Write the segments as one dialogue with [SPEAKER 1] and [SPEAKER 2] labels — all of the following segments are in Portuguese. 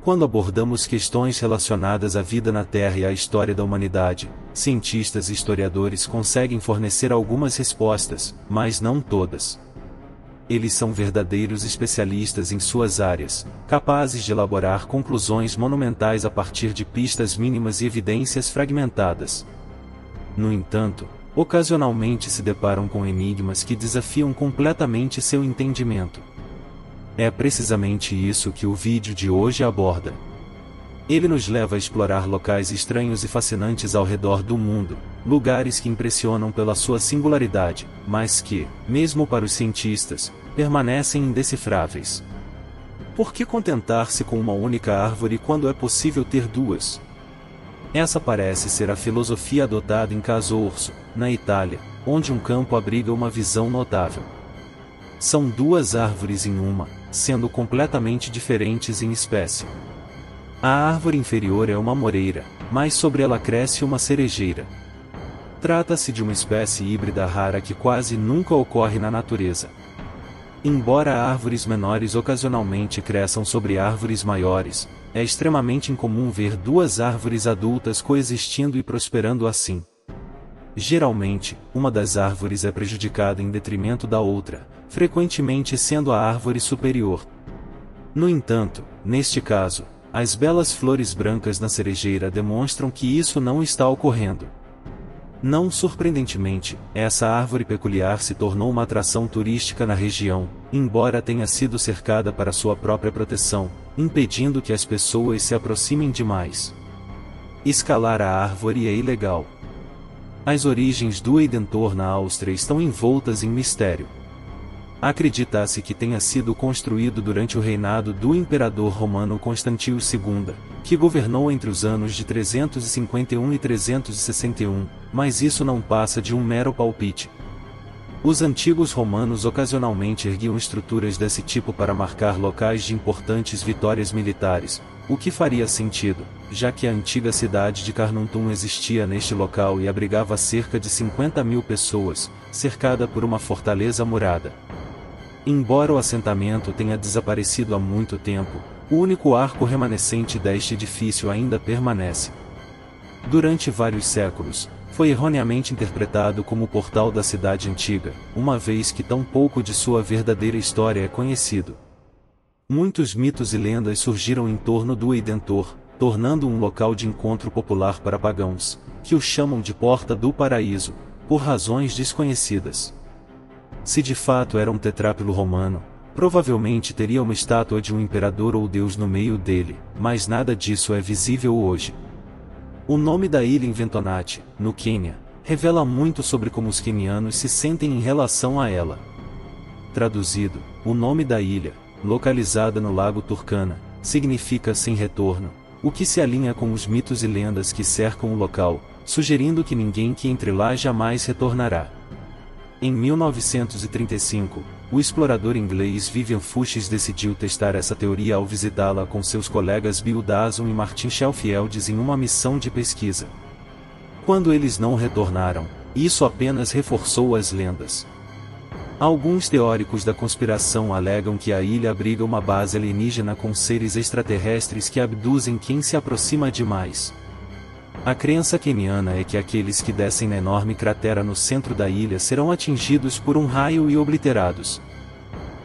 [SPEAKER 1] Quando abordamos questões relacionadas à vida na Terra e à história da humanidade, cientistas e historiadores conseguem fornecer algumas respostas, mas não todas. Eles são verdadeiros especialistas em suas áreas, capazes de elaborar conclusões monumentais a partir de pistas mínimas e evidências fragmentadas. No entanto, ocasionalmente se deparam com enigmas que desafiam completamente seu entendimento. É precisamente isso que o vídeo de hoje aborda. Ele nos leva a explorar locais estranhos e fascinantes ao redor do mundo, lugares que impressionam pela sua singularidade, mas que, mesmo para os cientistas, permanecem indecifráveis. Por que contentar-se com uma única árvore quando é possível ter duas? Essa parece ser a filosofia adotada em Caso Orso, na Itália, onde um campo abriga uma visão notável. São duas árvores em uma, sendo completamente diferentes em espécie. A árvore inferior é uma moreira, mas sobre ela cresce uma cerejeira. Trata-se de uma espécie híbrida rara que quase nunca ocorre na natureza. Embora árvores menores ocasionalmente cresçam sobre árvores maiores, é extremamente incomum ver duas árvores adultas coexistindo e prosperando assim. Geralmente, uma das árvores é prejudicada em detrimento da outra, frequentemente sendo a árvore superior. No entanto, neste caso, as belas flores brancas na cerejeira demonstram que isso não está ocorrendo. Não surpreendentemente, essa árvore peculiar se tornou uma atração turística na região, embora tenha sido cercada para sua própria proteção, impedindo que as pessoas se aproximem demais. Escalar a árvore é ilegal. As origens do Eidentor na Áustria estão envoltas em mistério. Acredita-se que tenha sido construído durante o reinado do imperador romano Constantino II, que governou entre os anos de 351 e 361, mas isso não passa de um mero palpite. Os antigos romanos ocasionalmente erguiam estruturas desse tipo para marcar locais de importantes vitórias militares, o que faria sentido, já que a antiga cidade de Carnuntum existia neste local e abrigava cerca de 50.000 pessoas, cercada por uma fortaleza murada. Embora o assentamento tenha desaparecido há muito tempo, o único arco remanescente deste edifício ainda permanece. Durante vários séculos, foi erroneamente interpretado como o portal da cidade antiga, uma vez que tão pouco de sua verdadeira história é conhecido. Muitos mitos e lendas surgiram em torno do Eidentor, tornando um local de encontro popular para pagãos, que o chamam de Porta do Paraíso, por razões desconhecidas. Se de fato era um tetrápilo romano, provavelmente teria uma estátua de um imperador ou deus no meio dele, mas nada disso é visível hoje. O nome da ilha em Ventonate, no Quênia, revela muito sobre como os quenianos se sentem em relação a ela. Traduzido, o nome da ilha, localizada no lago Turkana, significa sem retorno, o que se alinha com os mitos e lendas que cercam o local, sugerindo que ninguém que entre lá jamais retornará. Em 1935, o explorador inglês Vivian Fuchs decidiu testar essa teoria ao visitá-la com seus colegas Bill Dawson e Martin Schellfields em uma missão de pesquisa. Quando eles não retornaram, isso apenas reforçou as lendas. Alguns teóricos da conspiração alegam que a ilha abriga uma base alienígena com seres extraterrestres que abduzem quem se aproxima demais. A crença queniana é que aqueles que descem na enorme cratera no centro da ilha serão atingidos por um raio e obliterados.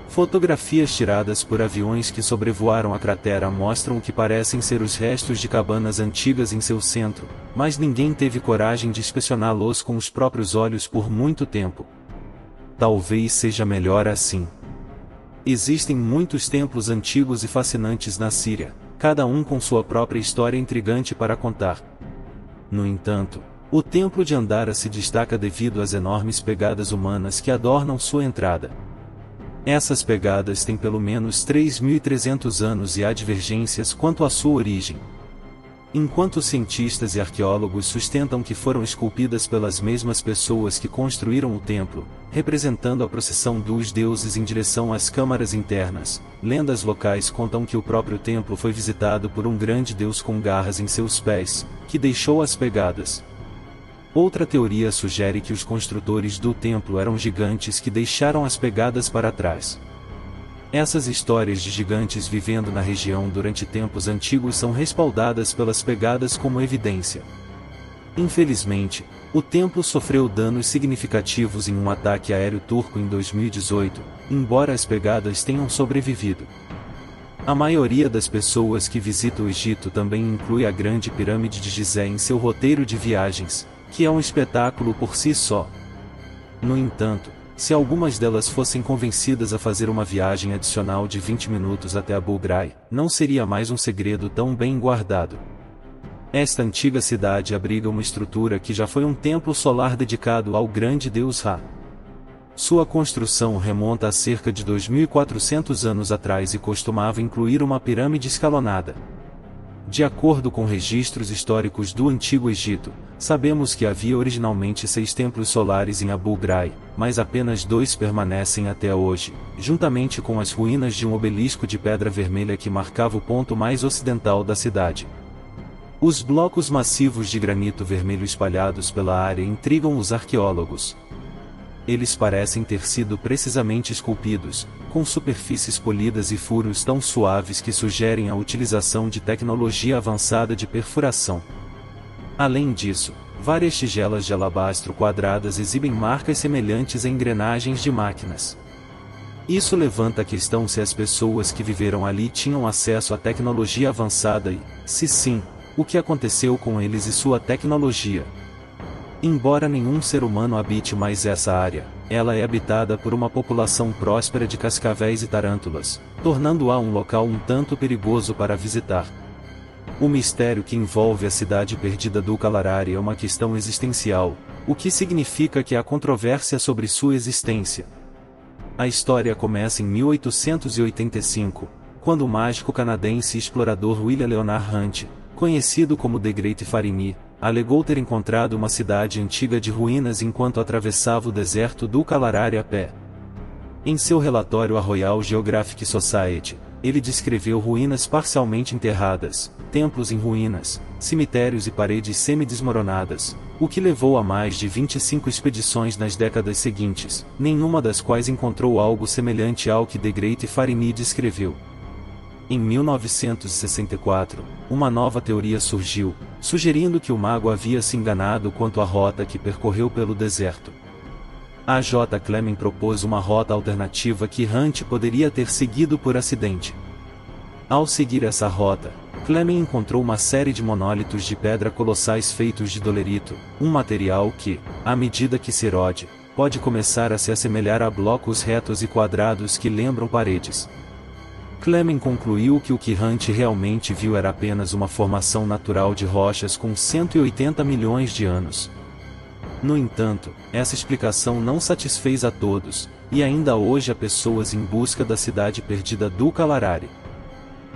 [SPEAKER 1] Fotografias tiradas por aviões que sobrevoaram a cratera mostram o que parecem ser os restos de cabanas antigas em seu centro, mas ninguém teve coragem de inspecioná-los com os próprios olhos por muito tempo. Talvez seja melhor assim. Existem muitos templos antigos e fascinantes na Síria, cada um com sua própria história intrigante para contar. No entanto, o templo de Andara se destaca devido às enormes pegadas humanas que adornam sua entrada. Essas pegadas têm pelo menos 3.300 anos e há divergências quanto à sua origem. Enquanto cientistas e arqueólogos sustentam que foram esculpidas pelas mesmas pessoas que construíram o templo, representando a procissão dos deuses em direção às câmaras internas, lendas locais contam que o próprio templo foi visitado por um grande deus com garras em seus pés, que deixou as pegadas. Outra teoria sugere que os construtores do templo eram gigantes que deixaram as pegadas para trás. Essas histórias de gigantes vivendo na região durante tempos antigos são respaldadas pelas pegadas como evidência. Infelizmente, o templo sofreu danos significativos em um ataque aéreo turco em 2018, embora as pegadas tenham sobrevivido. A maioria das pessoas que visita o Egito também inclui a Grande Pirâmide de Gizé em seu roteiro de viagens, que é um espetáculo por si só. No entanto, se algumas delas fossem convencidas a fazer uma viagem adicional de 20 minutos até Abu Ghraib, não seria mais um segredo tão bem guardado. Esta antiga cidade abriga uma estrutura que já foi um templo solar dedicado ao grande deus Ra. Sua construção remonta a cerca de 2.400 anos atrás e costumava incluir uma pirâmide escalonada. De acordo com registros históricos do Antigo Egito, sabemos que havia originalmente 6 templos solares em Abu Ghraib, mas apenas 2 permanecem até hoje, juntamente com as ruínas de um obelisco de pedra vermelha que marcava o ponto mais ocidental da cidade. Os blocos massivos de granito vermelho espalhados pela área intrigam os arqueólogos. Eles parecem ter sido precisamente esculpidos, com superfícies polidas e furos tão suaves que sugerem a utilização de tecnologia avançada de perfuração. Além disso, várias tigelas de alabastro quadradas exibem marcas semelhantes a engrenagens de máquinas. Isso levanta a questão se as pessoas que viveram ali tinham acesso à tecnologia avançada e, se sim, o que aconteceu com eles e sua tecnologia. Embora nenhum ser humano habite mais essa área, ela é habitada por uma população próspera de cascavéis e tarântulas, tornando-a um local um tanto perigoso para visitar. O mistério que envolve a cidade perdida do Kalahari é uma questão existencial, o que significa que há controvérsia sobre sua existência. A história começa em 1885, quando o mágico canadense e explorador William Leonard Hunt, conhecido como The Great Farini, alegou ter encontrado uma cidade antiga de ruínas enquanto atravessava o deserto do Kalahari a pé. Em seu relatório à Royal Geographic Society, ele descreveu ruínas parcialmente enterradas, templos em ruínas, cemitérios e paredes semi-desmoronadas, o que levou a mais de 25 expedições nas décadas seguintes, nenhuma das quais encontrou algo semelhante ao que The Great Farini descreveu. Em 1964, uma nova teoria surgiu, sugerindo que o mago havia se enganado quanto à rota que percorreu pelo deserto. A J. Clement propôs uma rota alternativa que Hunt poderia ter seguido por acidente. Ao seguir essa rota, Clement encontrou uma série de monólitos de pedra colossais feitos de dolerito, um material que, à medida que se erode, pode começar a se assemelhar a blocos retos e quadrados que lembram paredes. Clement concluiu que o que Hunt realmente viu era apenas uma formação natural de rochas com 180 milhões de anos. No entanto, essa explicação não satisfez a todos, e ainda hoje há pessoas em busca da cidade perdida do Kalahari.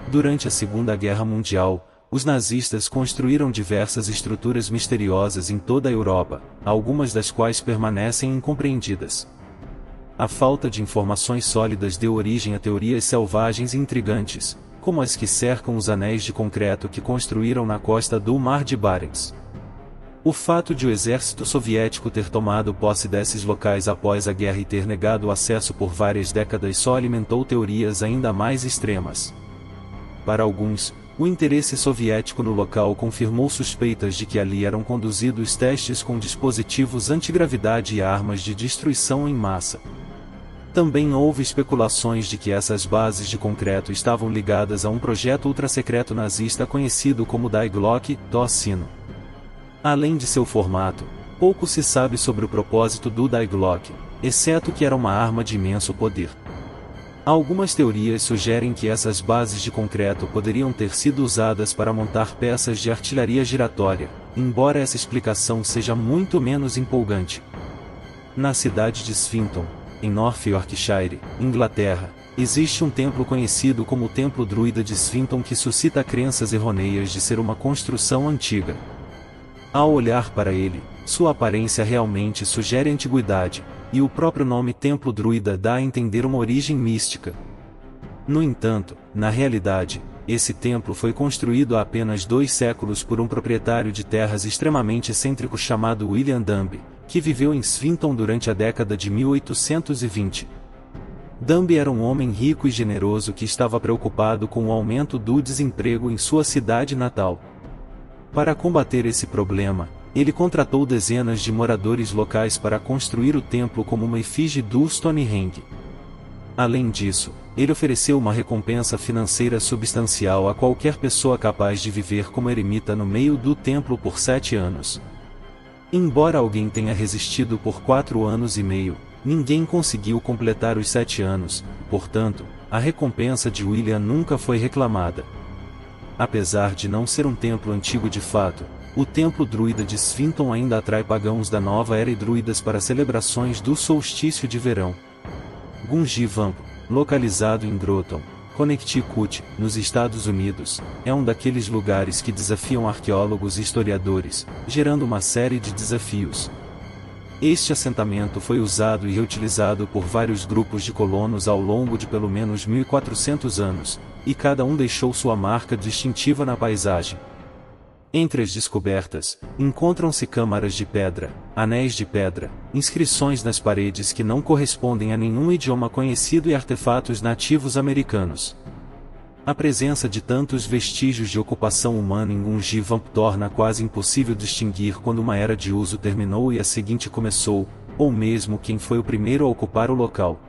[SPEAKER 1] Durante a Segunda Guerra Mundial, os nazistas construíram diversas estruturas misteriosas em toda a Europa, algumas das quais permanecem incompreendidas. A falta de informações sólidas deu origem a teorias selvagens e intrigantes, como as que cercam os anéis de concreto que construíram na costa do Mar de Barents. O fato de o exército soviético ter tomado posse desses locais após a guerra e ter negado o acesso por várias décadas só alimentou teorias ainda mais extremas. Para alguns, o interesse soviético no local confirmou suspeitas de que ali eram conduzidos testes com dispositivos antigravidade e armas de destruição em massa. Também houve especulações de que essas bases de concreto estavam ligadas a um projeto ultrasecreto nazista conhecido como Die Glocke, do sino. Além de seu formato, pouco se sabe sobre o propósito do Die Glocke, exceto que era uma arma de imenso poder. Algumas teorias sugerem que essas bases de concreto poderiam ter sido usadas para montar peças de artilharia giratória, embora essa explicação seja muito menos empolgante. Na cidade de Swinton, em North Yorkshire, Inglaterra, existe um templo conhecido como o Templo Druida de Swinton que suscita crenças errôneas de ser uma construção antiga. Ao olhar para ele, sua aparência realmente sugere antiguidade, e o próprio nome Templo Druida dá a entender uma origem mística. No entanto, na realidade, esse templo foi construído há apenas 2 séculos por um proprietário de terras extremamente excêntrico chamado William Dunby, que viveu em Swinton durante a década de 1820. Dumby era um homem rico e generoso que estava preocupado com o aumento do desemprego em sua cidade natal. Para combater esse problema, ele contratou dezenas de moradores locais para construir o templo como uma efígie do Stonehenge. Além disso, ele ofereceu uma recompensa financeira substancial a qualquer pessoa capaz de viver como eremita no meio do templo por 7 anos. Embora alguém tenha resistido por 4 anos e meio, ninguém conseguiu completar os 7 anos, portanto, a recompensa de William nunca foi reclamada. Apesar de não ser um templo antigo de fato, o templo druida de Svinton ainda atrai pagãos da nova era e druidas para celebrações do solstício de verão. Gunji Vampo, localizado em Groton, Connecticut, nos Estados Unidos, é um daqueles lugares que desafiam arqueólogos e historiadores, gerando uma série de desafios. Este assentamento foi usado e reutilizado por vários grupos de colonos ao longo de pelo menos 1400 anos, e cada um deixou sua marca distintiva na paisagem. Entre as descobertas, encontram-se câmaras de pedra, anéis de pedra, inscrições nas paredes que não correspondem a nenhum idioma conhecido e artefatos nativos americanos. A presença de tantos vestígios de ocupação humana em Gunji Vamp torna quase impossível distinguir quando uma era de uso terminou e a seguinte começou, ou mesmo quem foi o primeiro a ocupar o local.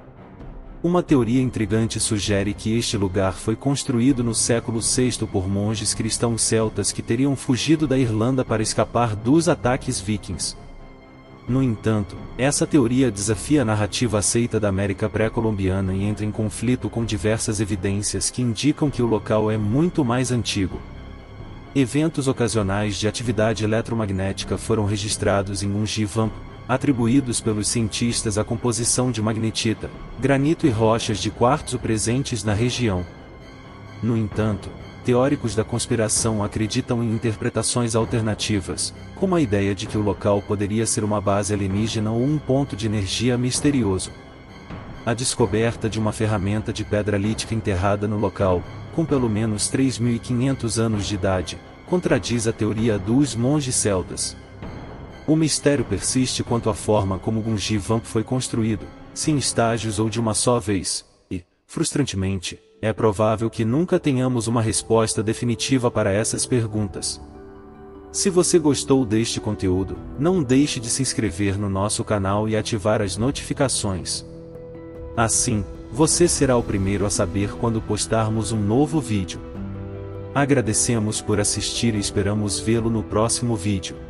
[SPEAKER 1] Uma teoria intrigante sugere que este lugar foi construído no século VI por monges cristãos celtas que teriam fugido da Irlanda para escapar dos ataques vikings. No entanto, essa teoria desafia a narrativa aceita da América pré-colombiana e entra em conflito com diversas evidências que indicam que o local é muito mais antigo. Eventos ocasionais de atividade eletromagnética foram registrados em Gunji Vamp, atribuídos pelos cientistas à composição de magnetita, granito e rochas de quartzo presentes na região. No entanto, teóricos da conspiração acreditam em interpretações alternativas, como a ideia de que o local poderia ser uma base alienígena ou um ponto de energia misterioso. A descoberta de uma ferramenta de pedra lítica enterrada no local, com pelo menos 3.500 anos de idade, contradiz a teoria dos monges celtas. O mistério persiste quanto à forma como Gunji Vamp foi construído, se em estágios ou de uma só vez, e, frustrantemente, é provável que nunca tenhamos uma resposta definitiva para essas perguntas. Se você gostou deste conteúdo, não deixe de se inscrever no nosso canal e ativar as notificações. Assim, você será o primeiro a saber quando postarmos um novo vídeo. Agradecemos por assistir e esperamos vê-lo no próximo vídeo.